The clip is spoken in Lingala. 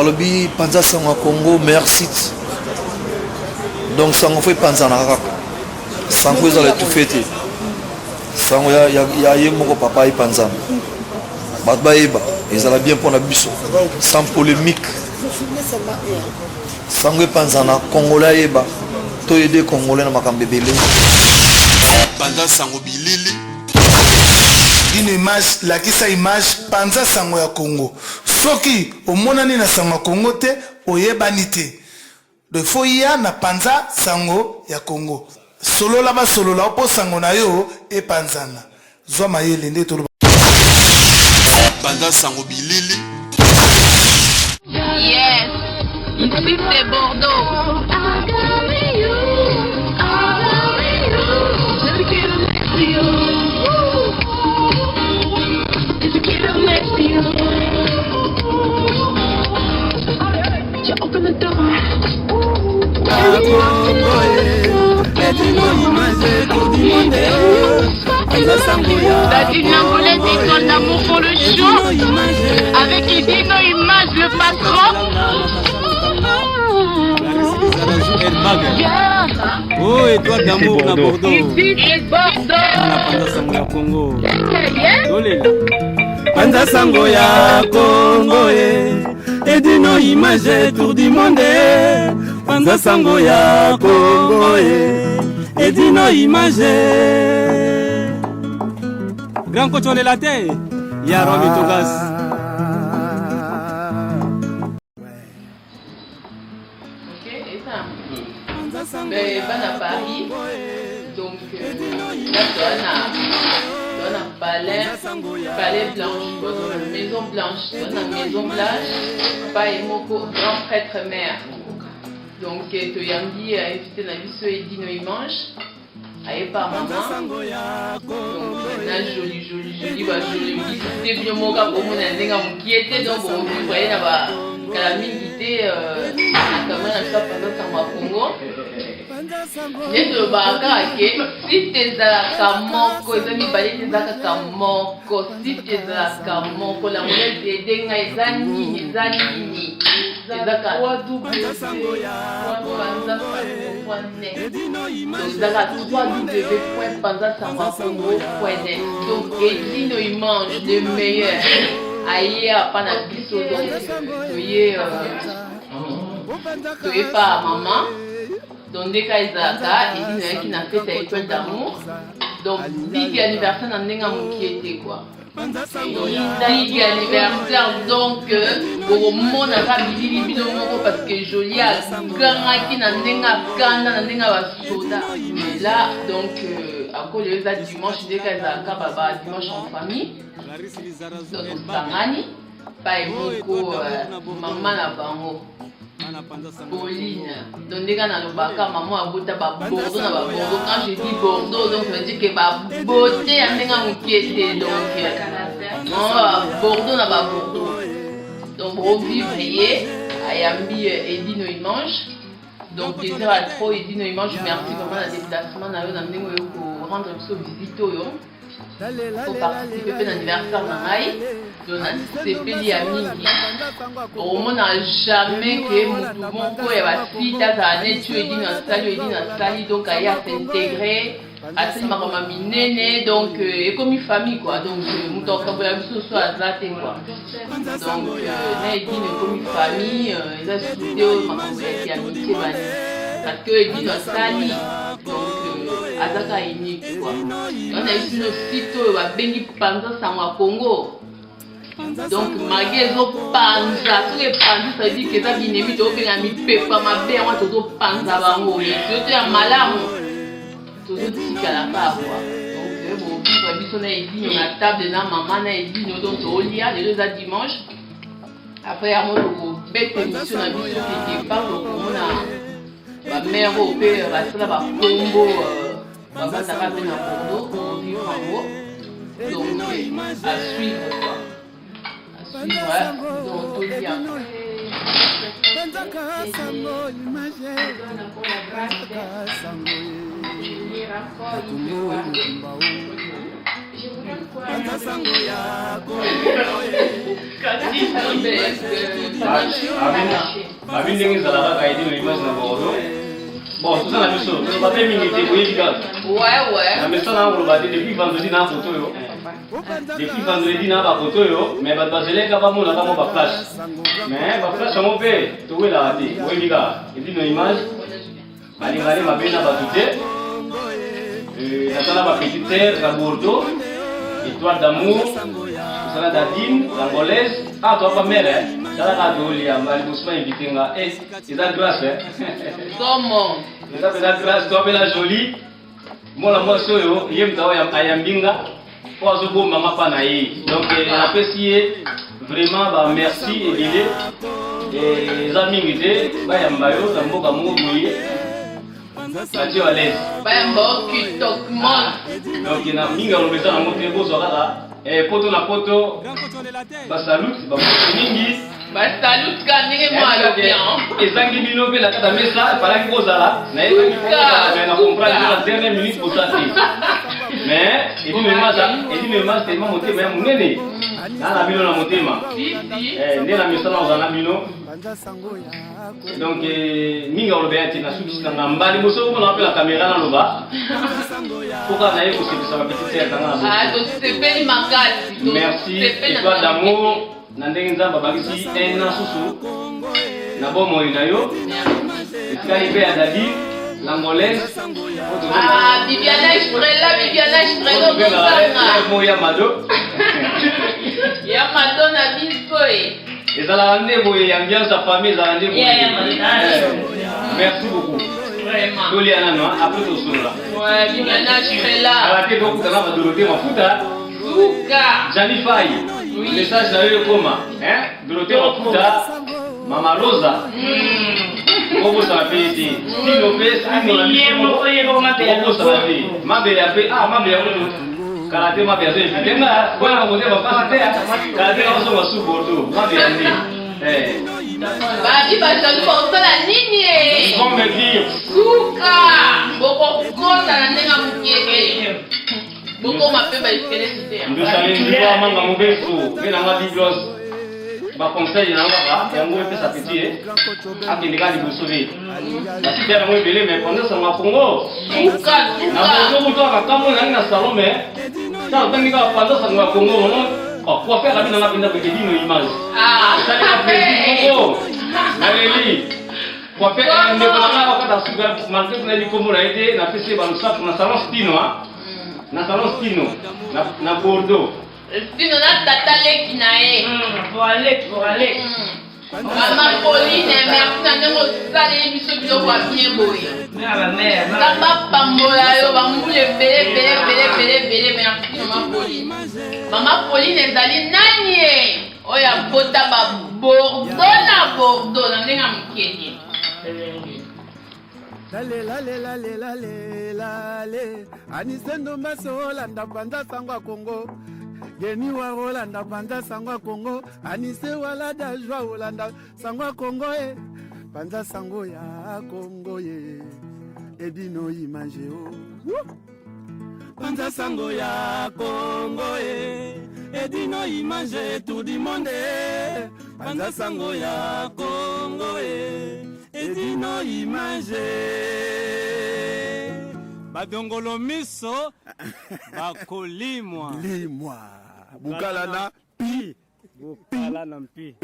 balobi panza sango Congo meilleur site donc sango fait panza na kaka sango ezala tout fêté sango ya yemoko papa y panza bat baeba ezala bien pour la biso sans polémique sango panza na congolais yeba to aider congolais na makambe belé panza sango bilili une image lakisa image panza sango ya Congo soki omonani na sango ya Congo te oyebani te de foya na panza sango ya Congo solola ba solola opo sango na yo e panzana zwa mayele nde to panza sango bilili. Yes, ici c'est Bordeaux. La team angolaise école d'amour pour le show avec Edino Image le patron. Oh, et toi d'amour na Bordeaux. Et Bordeaux. Na Congo. Panza sango ya Congo Edino Image tour du monde. Panza sango ya Congo Edino Image. Grand coach on est la terre. Yaron Mitogas. Mais à Paris, donc là on a palais blanche, maison blanche, pas émoko, grand prêtre mère. Donc tu y as dit invité la vie sur Edino Image, aïe par maman. Donc là joli, c'est bien mon gars pour mon ending qui était donc vous voyez là-bas. Calamité quand même ça pendant Congo. Neto baka ke si tezalaka moko eza mibale tezalaka moko si tezalaka moko la monnaie edenga eza nini ezaka www.panzasangocongo.net. Donc Edino Image le meilleur aïe apa na biso toye pas maman donc dès qu'il y a qui n'a fait étoile d'amour donc big anniversaire dans n'enga mokiete quoi big anniversaire donc au monde a bilili bino moko parce que joli a ganga qui n'a n'enga kanda na n'enga ba soda mais là donc à cause de ça dimanche dès qu'il y a baba dimanche en famille donc sangani pas émoko maman na bango Pauline, donc dès qu'on a le bac, maman a beauté à Bordeaux, quand je dis Bordeaux, donc je dis que ma beauté a qui était donc Bordeaux n'a pas Bordeaux. Donc pour vivre, Ayambi Edino Image. Donc les heures à trop Edino Image, merci vraiment la déplacement, on a amené pour rendre une visite au pour participer à l'anniversaire d'Anaï. Donc c'est payé à Mingi. Au moins n'a jamais que mon corps est si t'as un étude Edino Sali donc à y s'intégrer à cette maman néné donc et comme une famille quoi donc mon temps quand vous avez ce soit zaté quoi donc n'a Edino comme une famille ils ont soutenu ma qui amitié parce que Edino Sali donc azaka unique quoi on a ici le site à Bengi Panza Sango Congo. Donc malgré les panza, tous les panza ça dit que ça vient de tout bien mi pepa ma bien moi tout panza bango et tout est malade tout tika la pas quoi donc bon pour biso na idi on a table na maman na idi nous donc au lia les deux dimanche après à mon bête émission na biso qui parle on a ma mère au père va ça va combo baba ça va venir à Bordeaux on vit en haut donc à suivre quoi. Donc tout bien. Je panza sango ya abi ndenge ezalaka ka edino image na bordeaux bon toza na biso bape mingi te boyebi kaka na mesa na koloba te depuis vendredi na foto oyo depuis vendredi na bafoto oyo mais bato bazeleka bamona bango baflash mais baflash yango mpe towelaka te boyebi kaka edino image balingani mabe na bato te nasala bapetite terre na bordeaux étoile d'amour osala dadine l'angolaise toi pas mère salaka tolia mbali bosima invité nga eza grâce comment eza pena grâce toi bela jolie mwana mwasi oyo ye mta oyo ayambinga po azobomba mapa na ye donc napesi ye vraiment bamerci ebele eza mingi te bayamba yo na mboka moko boye batie à l'aise bayamba okitokmon donc na mingi alobesa nango te bozwa kaka poto na poto basalute bapoto mingi basalute ka ndenge mwalobi ezangi bino mpe na kata mesa epalaki kozala nayebaki mais na comprendre na dernière minute kosa te mais edino image telema motema ya monene na bino na motema nde na mesa na ozala na bino donc mingi alobea te nasukisi nanga mbali moso omona mpe na caméra naloba poka naye kosepesa bapetite ya kanga na tosepeli makasi merci étoile d'amour na ndenge nzambe abakisi un an susu na bomoi na yo etikali mpe ya dadi l'angolaise Bibiana Estrela mo ya mado ya mado na biso ezalaka nde boye ambiance ya famille ezalaka nde boye merci beaucoup tolia nano après tosolola Bibiana Estrela ala te tokutana badorote mafuta suka Jani Fai message na yo ekoma dorote mafuta mama Rosa okosala mpe ete stino mpe okosala mpe mabele ya mpe mabele yango kala te mabele azo evite nga mpona motema mpasi te kala te nakosonga su bordeaux mabele nde babi bazalu bakosala nini vont me dire suka bokokota na ndenge mokeke bokoma mpe baeskelesi te ndosalendiko amanga mobeso mpe nanga biblos baconseil nango kaka yango epesa peti akende ka liboso be basite yango ebele mais pendant sango ya kongo na boso kuto akakambo nangi na salon mais ntango otangi kaka pendant sango ya kongo coiffeur abi nanga mpenza edino image esalika plaisir moko naleli coiffeur ndeko nanga okata suka marke mpona likombo na ye te napesi balusafu na salon stino na salon stino na bordeaux stino na tata leki na ye mama Pauline merci na ndenge osaleli biso biloko ya bien boye nzambe apambola yo bambula ebele merci mama Pauline ezali nani oyo abota babordeaux na bordeaux na ndenge ya mokili lale anisendo maso olanda panza sango ya Kongo geni wa olanda panza sango ya Kongo anise walada joie olanda sango ya Kongo panza sango ya Kongo edino image panza sango ya Kongo edino image tout du monde panza sango ya Kongo edino image badongolo miso bakolimwa bukala na pi bukala na mpi